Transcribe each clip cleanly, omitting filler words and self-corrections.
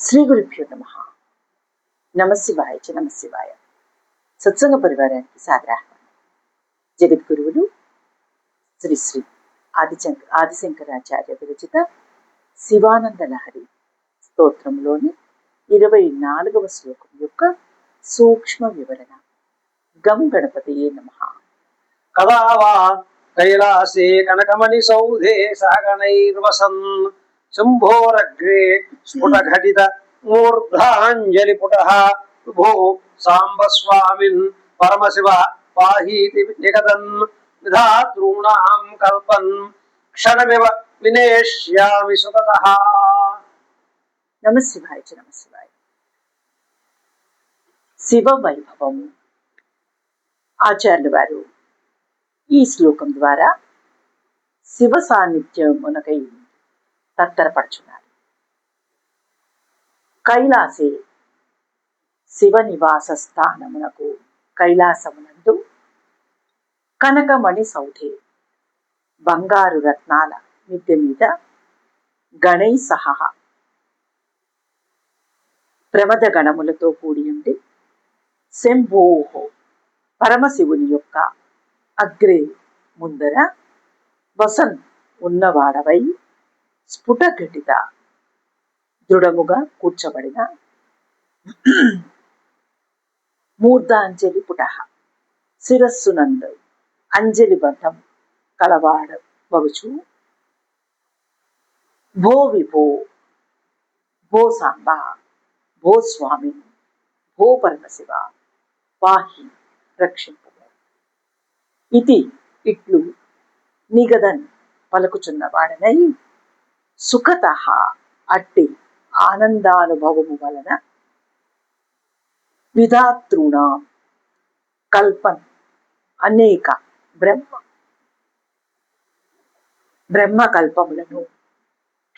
శ్రీ గురుభ్యో నమ. నమశివాయ చ నమశివాయ. సత్సంగ పరివారానికి సాదరాహ్వానం. జగద్గురువులు శ్రీ శ్రీ ఆదిశంకరాచార్య విరచిత శివానంద లహరి స్తోత్రంలోని 24వ శ్లోకం యొక్క సూక్ష్మ వివరణ. గం గణపతియే నమః. కదావా కైలాసే కనకమణి సౌధే సాగణైర్వసన్ శంభోరగ్రే స్ఫుటఘటిత మూర్ధాంజలి పుటః భో సాంబ స్వామిన్ పరమశివ పాహీతి నిగదన్ విధాతॄణాం కల్పన్ క్షణమివ వినేష్యామి సుగతః. నమశివాయ చ నమశివాయ. శివ వైభవము. ఆచార్యుల వారు ఈ శ్లోకం ద్వారా శివ సాన్నిధ్యమునకై తత్తరపడుచున్నారు. కైలాసే శివ నివాస స్థానమునకు కైలాసమునందు కనకమణి సౌధే బంగారు రత్నాల మిద్దె మీద గణై సహా ప్రమద గణములతో కూడి ఉండి శంభోహో పరమశివుని యొక్క అగ్రే ముందర వసన్ ఉన్నవాడవై స్ఫుటఘటిత దృఢముగా కూర్చబడిన మూర్ధాంజలి పుటః శిరస్సునందు అంజలి బంధం కలవాడ వగుచు భో విభో భో సాంబ భో స్వామి భో పరమశివ పాహి రక్షింపు ఇది ఇట్లు నిగదన్ పలుకుచున్నవాడనై సుఖతః అట్టి ఆనందానుభవము వలన విధాతృణాం కల్పన్ అనేక బ్రహ్మ కల్పములను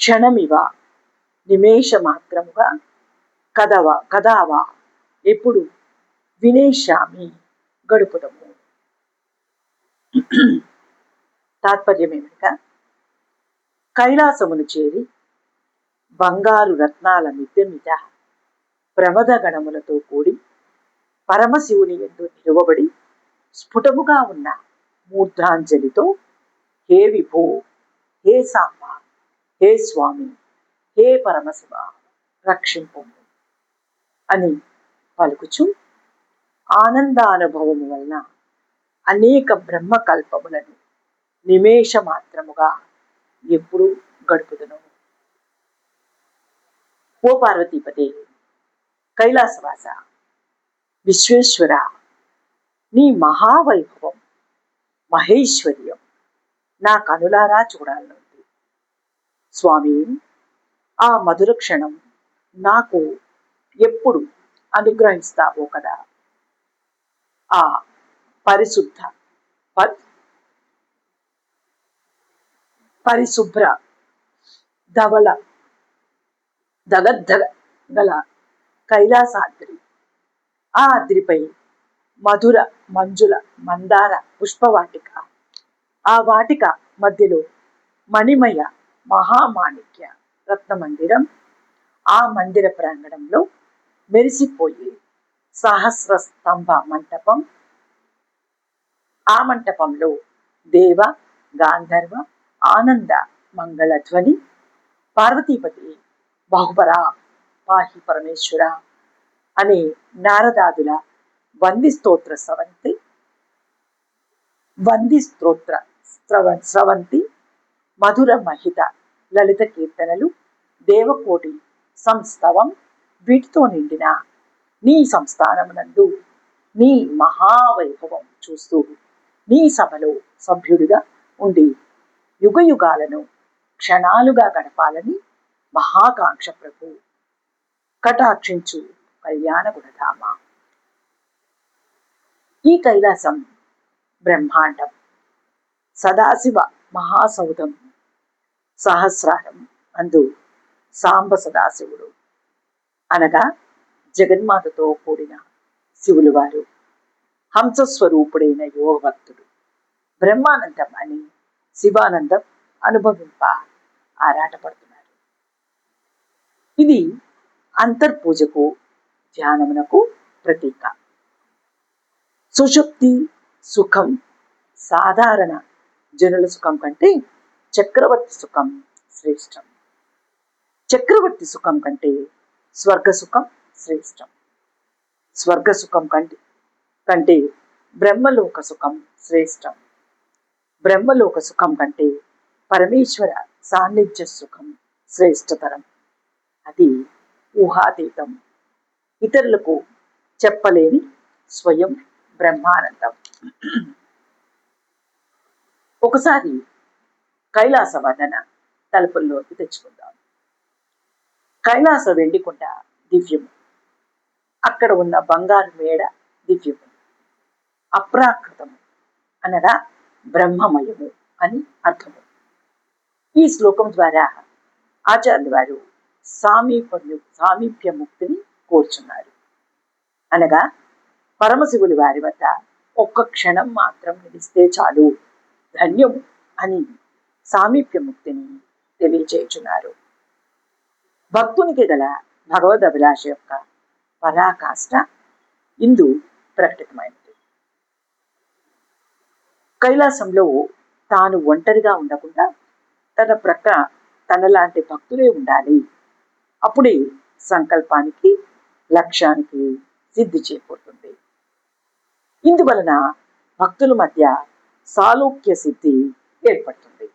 క్షణమివ నిమేష మాత్రముగా కదావా ఎప్పుడు వినేశామి గడుపుదము. తాత్పర్యమేమనగా, కైలాసమును చేరి బంగారు రత్నాల మిద్దె మీద ప్రమద గణములతో కూడి పరమశివుని యందు నిలువబడి స్ఫుటముగా ఉన్న మూర్ధాంజలితో హే విభో, హే సాంబ, హే స్వామి, హే పరమశివ రక్షింపు అని పలుకుచు ఆనందానుభవము వలన అనేక బ్రహ్మకల్పములను నిమేష మాత్రముగా ఎప్పుడు గడుపుదును. ఓ పార్వతీపతే, కైలాసవాస, విశ్వేశ్వర, నీ మహావైభవం మహేశ్వర్యం నా కనులారా చూడాలనుంది. స్వామి, ఆ మధుర క్షణం నాకు ఎప్పుడు అనుగ్రహిస్తావో కదా. ఆ పరిశుద్ధ పరిశుభ్ర ధవళ దగద్ధగ గల కైలాసాద్రి, ఆ అద్రిపై మధుర మంజుల మందార పుష్పవాటిక, ఆ వాటిక మధ్యలో మణిమయ మహామాణిక్య రత్నమందిరం, ఆ మందిర ప్రాంగణంలో మెరిసిపోయే సహస్ర స్తంభ మంటపం, ఆ మంటపంలో దేవ గాంధర్వ ఆనంద మంగళధ్వని, పార్వతీపతి బాహుపరా పాహి పరమేశ్వర అనే నారదాదుల వంది స్తోత్ర స్రవంతి మధుర మహిత లలిత కీర్తనలు, దేవకోటి సంస్తవం, వీటితో నిండిన నీ సంస్థానమునందు నీ మహావైభవం చూస్తూ నీ సభలో సభ్యుడిగా ఉండి యుగ యుగాలను క్షణాలుగా గడపాలని మహాకాంక్ష ప్రభు కటాక్షించు కళ్యాణ గుణధామ. ఈ కైలాసం బ్రహ్మాండం, సదాశివ మహాసౌధం సహస్రారం అందు సాంబ సదాశివుడు అనగా జగన్మాతతో కూడిన శివులు వారు హంసస్వరూపుడైన యోగభక్తుడు బ్రహ్మానందం అని శివానందం అనుభవింప ఆరాటపడుతున్నారు. ఇది అంతర్పూజకు ధ్యానమునకు ప్రతీక. సుషుప్తి సుఖం సాధారణ జనుల సుఖం కంటే చక్రవర్తి సుఖం శ్రేష్టం. చక్రవర్తి సుఖం కంటే స్వర్గ సుఖం శ్రేష్టం. స్వర్గ సుఖం కంటే బ్రహ్మలోక సుఖం శ్రేష్టం. బ్రహ్మలోక సుఖం కంటే పరమేశ్వర సాన్నిధ్య సుఖం శ్రేష్టతరం. అది ఊహాతీతం, ఇతరులకు చెప్పలేని స్వయం బ్రహ్మానందం. ఒకసారి కైలాస వర్ణన తలుపుల్లోకి తెచ్చుకుందాం. కైలాస వెండికొండ దివ్యము, అక్కడ ఉన్న బంగారు మేడ దివ్యము. అప్రాకృతము అనగా బ్రహ్మమయము అని అర్థము. ఈ శ్లోకం ద్వారా ఆచార్యుల వారు సామీప్య ముక్తిని కోరుచున్నారు. అనగా పరమశివుని వారి వద్ద ఒక్క క్షణం మాత్రం నిలిస్తే చాలు, ధన్యము అని సామీప్య ముక్తిని తెలియచేయుచున్నారు. భక్తునికి గల భగవద్ అభిలాష యొక్క పరాకాష్ట ఇందు ప్రకటితమైనది. కైలాసంలో తాను ఒంటరిగా ఉండకుండా తన ప్రక్క తనలాంటి భక్తులే ఉండాలి. అప్పుడే సంకల్పానికి లక్ష్యానికి సిద్ధి చేకూరుతుంది. ఇందువలన భక్తుల మధ్య సాలోక్య సిద్ధి ఏర్పడుతుంది.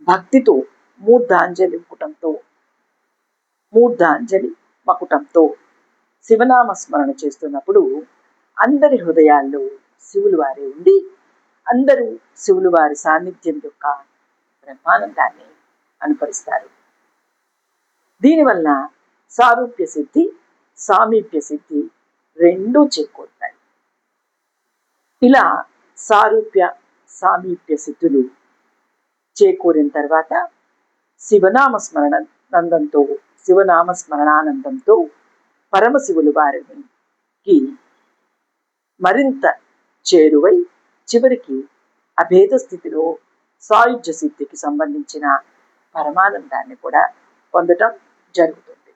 భక్తితో మూర్ధాంజలి మకుటంతో శివనామ స్మరణ చేస్తున్నప్పుడు అందరి హృదయాల్లో శివులు వారే ఉండి అందరూ శివులు వారి సాన్నిధ్యం యొక్క బ్రహ్మానందాన్ని అనుభవిస్తారు. దీనివల్ల సారూప్య సిద్ధి సామీప్య సిద్ధి రెండూ చేకూరుతాయి. ఇలా సారూప్య సామీప్య సిద్ధులు చేకూరిన తర్వాత శివనామ స్మరణానందంతో పరమశివులు వారికి మరింత చేరువై చివరికి అభేద స్థితిలో సాయుధ్య సిద్ధికి సంబంధించిన పరమానందాన్ని కూడా పొందటం జరుగుతుంది.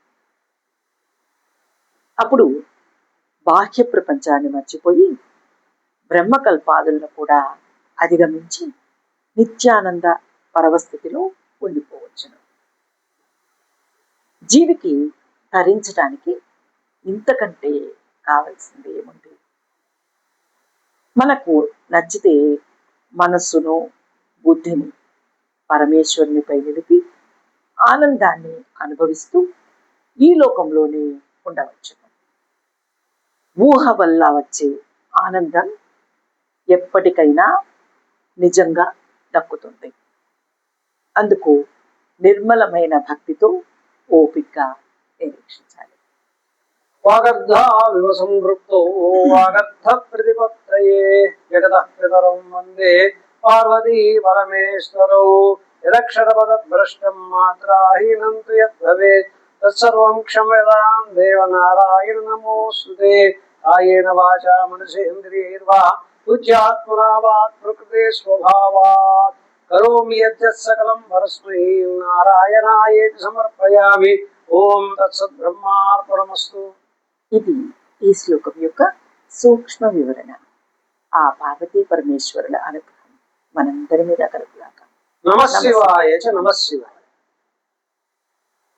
అప్పుడు బాహ్య ప్రపంచాన్ని మర్చిపోయి బ్రహ్మకల్పాదులను కూడా అధిగమించి నిత్యానంద పరవస్థితిలో ఉండిపోవచ్చును. జీవికి తరించడానికి ఇంతకంటే కావలసింది ఏముంది? మనకు నచ్చితే మనస్సును బుద్ధిని పరమేశ్వరునిపై నిలిపి ఆనందాన్ని అనుభవిస్తూ ఈ లోకంలోనే ఉండవచ్చు. ఊహ వల్ల వచ్చే ఆనందం ఎప్పటికైనా నిజంగా దక్కుతుంది. అందుకు నిర్మలమైన భక్తితో ఓపికగా నిరీక్షించాలి. వాగర్ధావివ సంపృక్తో వాగర్ధ ప్రతిపత్తయే జగతః పితరం వందే పార్వతీ పరమేశ్వరౌ. యదక్షరపద భ్రష్టం మాత్రాహీనం తు యద్భవేత్ తత్సర్వం క్షమ్యతాం దేవనారాయణ నమోస్తుతే. కాయేన వాచా మనసేంద్రియైర్వా బుద్ధ్యాత్మనా వాత్ ప్రకృతే స్వభావాత్ కరోమి యద్యత్ సకలం పరస్మై నారాయణాయేతి సమర్పయామి. ఓం తత్సత్ బ్రహ్మార్పణమస్తు. ఇది ఈ శ్లోకం యొక్క సూక్ష్మ వివరణ. ఆ పార్వతీ పరమేశ్వరుల అనుగ్రహం మనందరి మీద కలుగుగాక. నమః శివాయ చ నమః శివాయ.